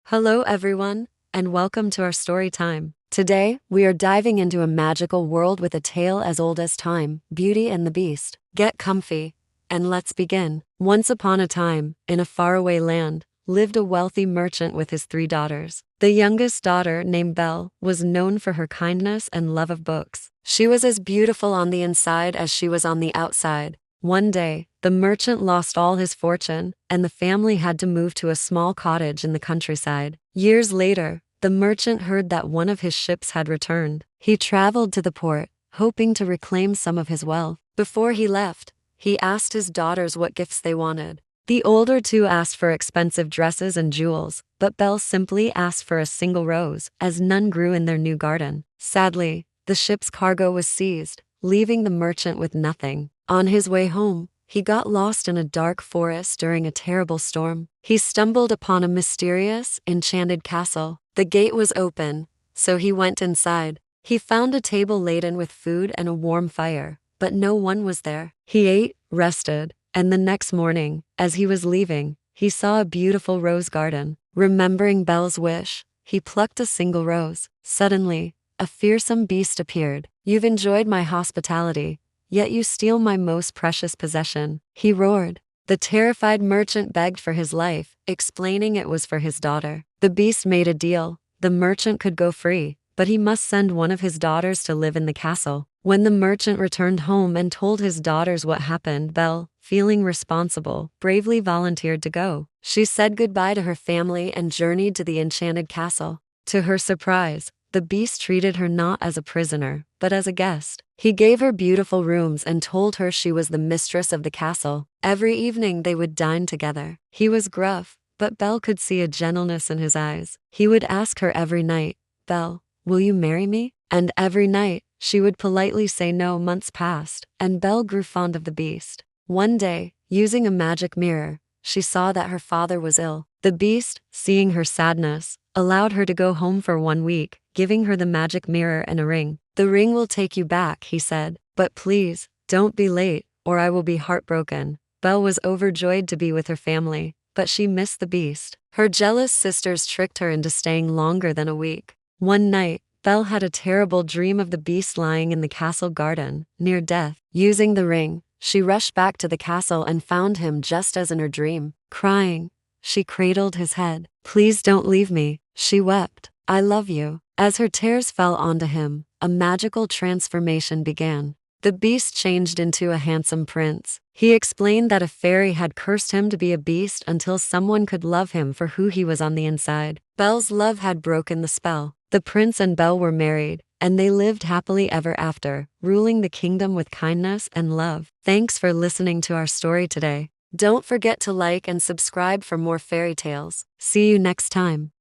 Hello, everyone, and welcome to our story time. Today, we are diving into a magical world with a tale as old as time, Beauty and the Beast. Get comfy, and let's begin. Once upon a time, in a faraway land, lived a wealthy merchant with his 3 daughters. The youngest daughter, named Belle, was known for her kindness and love of books. She was as beautiful on the inside as she was on the outside. One day, the merchant lost all his fortune, and the family had to move to a small cottage in the countryside. Years later, the merchant heard that one of his ships had returned. He traveled to the port, hoping to reclaim some of his wealth. Before he left, he asked his daughters what gifts they wanted. The older two asked for expensive dresses and jewels, but Belle simply asked for a single rose, as none grew in their new garden. Sadly, the ship's cargo was seized, leaving the merchant with nothing. On his way home, he got lost in a dark forest during a terrible storm. He stumbled upon a mysterious, enchanted castle. The gate was open, so he went inside. He found a table laden with food and a warm fire, but no one was there. He ate, rested, and the next morning, as he was leaving, he saw a beautiful rose garden. Remembering Belle's wish, he plucked a single rose. Suddenly, a fearsome beast appeared. "You've enjoyed my hospitality, yet you steal my most precious possession," he roared. The terrified merchant begged for his life, explaining it was for his daughter. The beast made a deal. The merchant could go free, but he must send one of his daughters to live in the castle. When the merchant returned home and told his daughters what happened, Belle, feeling responsible, bravely volunteered to go. She said goodbye to her family and journeyed to the enchanted castle. To her surprise, the beast treated her not as a prisoner, but as a guest. He gave her beautiful rooms and told her she was the mistress of the castle. Every evening they would dine together. He was gruff, but Belle could see a gentleness in his eyes. He would ask her every night, "Belle, will you marry me?" And every night, she would politely say no. Months passed, and Belle grew fond of the beast. One day, using a magic mirror, she saw that her father was ill. The beast, seeing her sadness, allowed her to go home for 1 week, giving her the magic mirror and a ring. "The ring will take you back," he said, "but please, don't be late, or I will be heartbroken." Belle was overjoyed to be with her family, but she missed the beast. Her jealous sisters tricked her into staying longer than a week. One night, Belle had a terrible dream of the beast lying in the castle garden, near death. Using the ring, she rushed back to the castle and found him just as in her dream. Crying, she cradled his head. "Please don't leave me," she wept. "I love you." As her tears fell onto him, a magical transformation began. The beast changed into a handsome prince. He explained that a fairy had cursed him to be a beast until someone could love him for who he was on the inside. Belle's love had broken the spell. The prince and Belle were married, and they lived happily ever after, ruling the kingdom with kindness and love. Thanks for listening to our story today. Don't forget to like and subscribe for more fairy tales. See you next time.